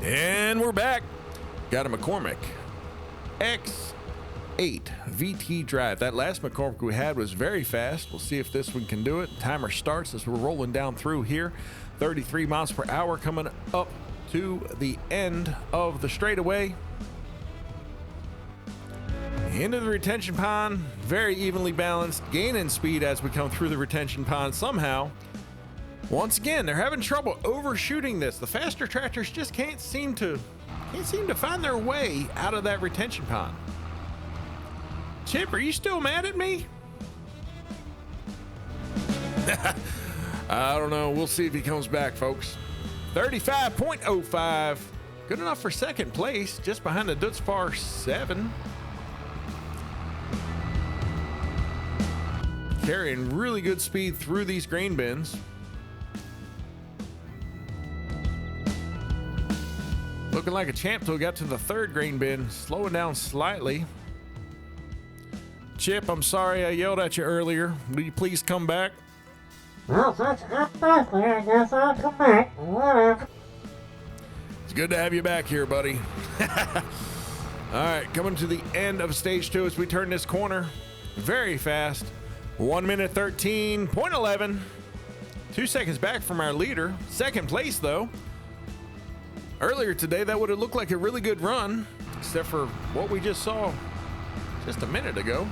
And we're back. Got a McCormick X8 VT drive. That last McCormick we had was very fast. We'll see if this one can do it. Timer starts as we're rolling down through here. 33 miles per hour coming up to the end of the straightaway. Into the retention pond, very evenly balanced, gaining speed as we come through the retention pond somehow. Once again, they're having trouble overshooting this. The faster tractors just can't seem to find their way out of that retention pond. Chip, are you still mad at me? I don't know. We'll see if he comes back, folks. 35.05. Good enough for second place, just behind the Dutzpar 7. Carrying really good speed through these grain bins. Looking like a champ till we got to the third grain bin, slowing down slightly. Chip, I'm sorry I yelled at you earlier. Will you please come back? Well, since I'm back there, I guess I'll come back. Whatever. It's good to have you back here, buddy. All right, coming to the end of stage 2 as we turn this corner. Very fast. 1 minute 13.11. 2 seconds back from our leader. Second place, though. Earlier today, that would have looked like a really good run, except for what we just saw just a minute ago.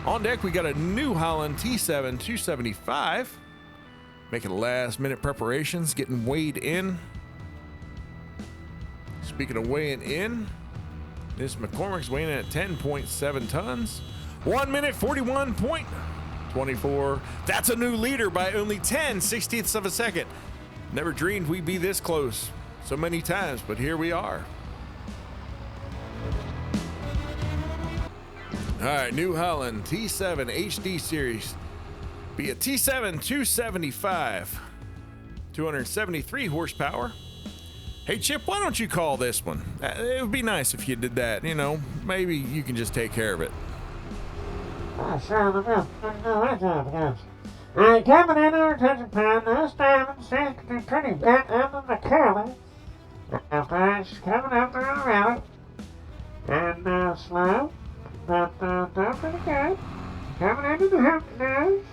On deck, we got a New Holland T7 275. Making last minute preparations, getting weighed in. Speaking of weighing in, this McCormick's weighing in at 10.7 tons. 1 minute 41.24. That's a new leader by only 10/16ths of a second. Never dreamed we'd be this close so many times, but here we are. All right, New Holland T7 HD Series. Be a T7 275. 273 horsepower. Hey, Chip, why don't you call this one? It would be nice if you did that. You know, maybe you can just take care of it. Oh, sure, the best. I coming in our retention pond. This diamond seems to be pretty bent under the curly. It's coming up around it. And slow, but doing pretty good. Coming into the Humpty Nose.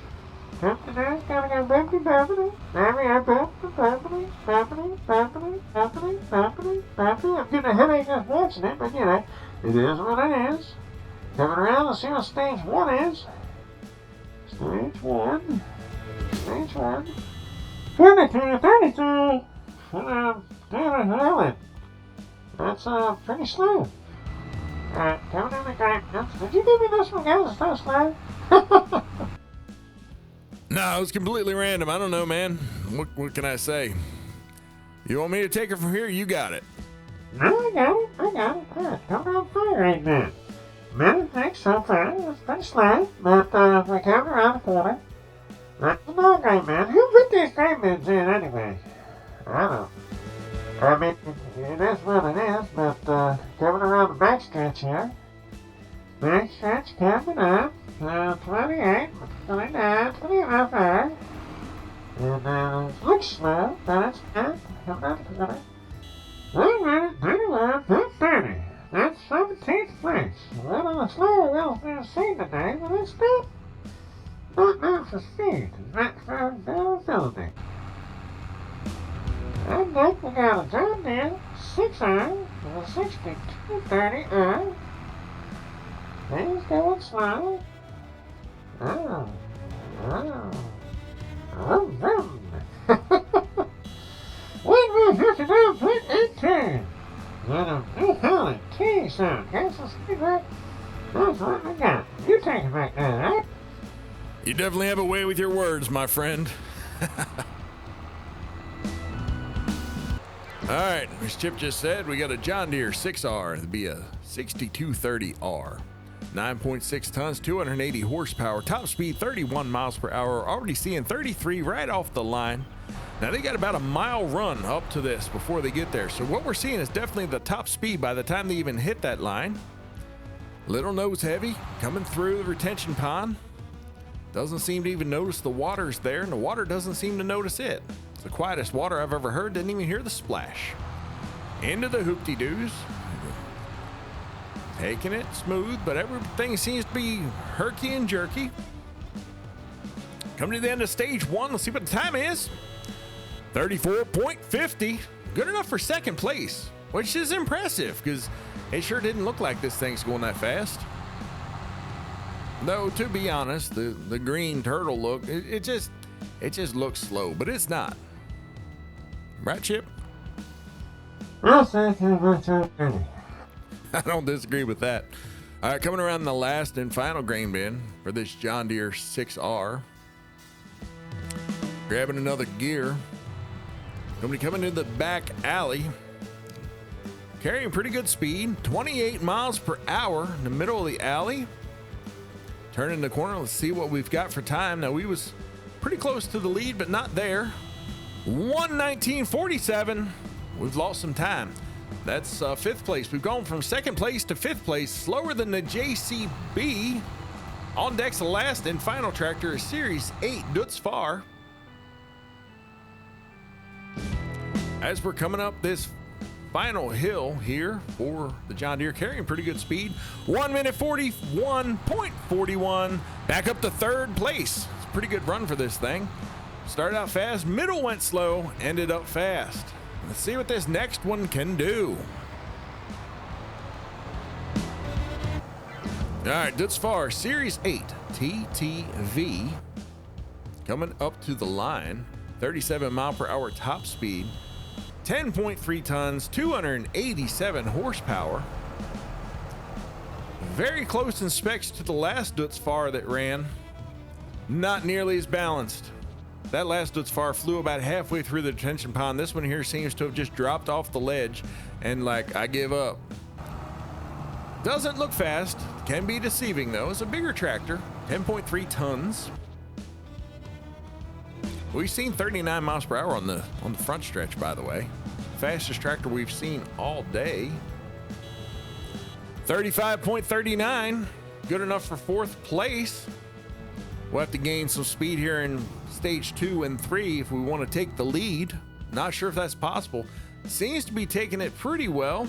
Humpty Nose gonna go bumpy bumpity. There we are, bumpity bumpity, bumpity bumpity, bumpity bumpity, bumpity. I'm getting a headache just watching it, but you know, it is what it is. Coming around to see what stage 1 is. Stage 1. Stage 1. 32, 32. That's pretty slow. Alright, coming in the grape. Did you give me this one, guys? It's so slow. No, it was completely random. I don't know, man. What can I say? You want me to take it from here? You got it. No, I got it. Alright, coming on fire right now. Minute takes so far. It's pretty slow, but we're coming around the corner. That's not great, man. Who put these grape bins in anyway? I don't know. I mean, it is what it is, but coming around the backstretch here. Backstretch coming up. 28, 29, 29 there. And it looks slow, but it's not. Coming up the corner. 1 minute, 31, 30. That's 17th place. A little slower than we've seen today, but it's not known for speed. It's not for availability. And next we got a John Deere 6R with a 6230R. He's going slow. Oh. 159.18. Then a New Holland T7. Guess the speed right. That's what we got. You take it back there, right? You definitely have a way with your words, my friend. All right, as Chip just said, we got a John Deere 6R. It'd be a 6230R. 9.6 tons, 280 horsepower, top speed 31 miles per hour. Already seeing 33 right off the line. Now they got about a mile run up to this before they get there. So what we're seeing is definitely the top speed by the time they even hit that line. Little nose heavy coming through the retention pond. Doesn't seem to even notice the water's there, and the water doesn't seem to notice it. It's the quietest water I've ever heard. Didn't even hear the splash. into the hoopty-doos. Taking it smooth, but everything seems to be herky and jerky. Coming to the end of stage 1, let's see what the time is. 34.50. Good enough for second place, which is impressive because it sure didn't look like this thing's going that fast. Though, to be honest, the green turtle look, it just looks slow, but it's not. Right, Chip? I'll say too much already. I don't disagree with that. All right, coming around the last and final grain bin for this John Deere 6R. Grabbing another gear. Coming into the back alley. Carrying pretty good speed, 28 miles per hour in the middle of the alley. Turning the corner, let's see what we've got for time. Now, we was pretty close to the lead, but not there. 1:19.47. We've lost some time. That's fifth place. We've gone from second place to fifth place, slower than the JCB. On deck's the last and final tractor is Series 8 Dutz Far. As we're coming up this final hill here for the John Deere, carrying pretty good speed. 1:41.41. Back up to third place. It's a pretty good run for this thing. Started out fast, middle went slow, ended up fast. Let's see what this next one can do. All right, Dutz Far Series 8 TTV coming up to the line. 37 mile per hour top speed. 10.3 tons, 287 horsepower. Very close in specs to the last Dutz Far that ran. Not nearly as balanced. That last Dutz Far flew about halfway through the detention pond. This one here seems to have just dropped off the ledge and like, I give up. Doesn't look fast. Can be deceiving though. It's a bigger tractor, 10.3 tons. We've seen 39 miles per hour on the front stretch, by the way. Fastest tractor we've seen all day. 35.39, good enough for fourth place. We'll have to gain some speed here in stage 2 and 3 if we want to take the lead. Not sure if that's possible. Seems to be taking it pretty well.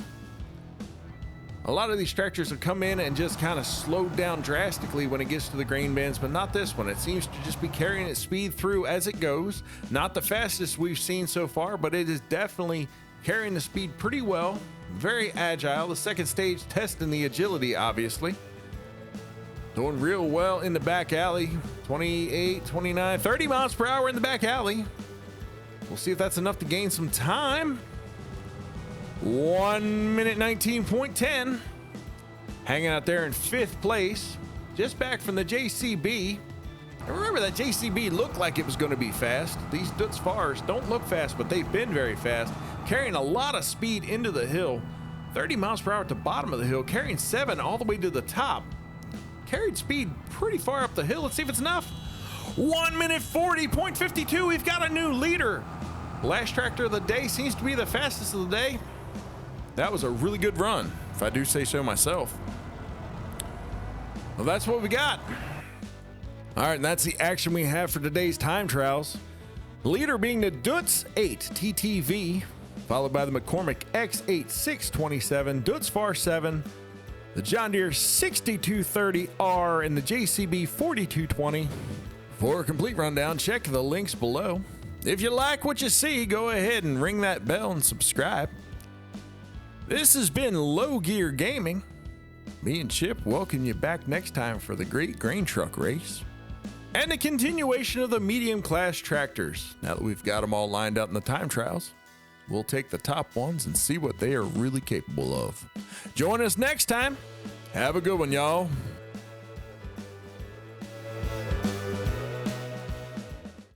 A lot of these tractors will come in and just kind of slow down drastically when it gets to the grain bins, but not this one. It seems to just be carrying its speed through as it goes. Not the fastest we've seen so far, but it is definitely carrying the speed pretty well. Very agile. The second stage testing the agility, obviously. Doing real well in the back alley. 28, 29, 30 miles per hour in the back alley. We'll see if that's enough to gain some time. 1:19.10. Hanging out there in fifth place. Just back from the JCB. And remember that JCB looked like it was going to be fast. These Dutz Fars don't look fast, but they've been very fast. Carrying a lot of speed into the hill. 30 miles per hour at the bottom of the hill. Carrying 7 all the way to the top. Carried speed pretty far up the hill. Let's see if it's enough. 1:40.52. We've got a new leader. Last tractor of the day seems to be the fastest of the day. That was a really good run, if I do say so myself. Well, that's what we got. All right, and that's the action we have for today's time trials. The leader being the Dutz 8 TTV, followed by the McCormick X8 627, Dutz Far 7, the John Deere 6230R, and the JCB 4220. For a complete rundown, check the links below. If you like what you see, go ahead and ring that bell and subscribe. This has been Low Gear Gaming. Me and Chip welcome you back next time for the great grain truck race and a continuation of the medium class tractors. Now that we've got them all lined up in the time trials, we'll take the top ones and see what they are really capable of. Join us next time. Have a good one, y'all.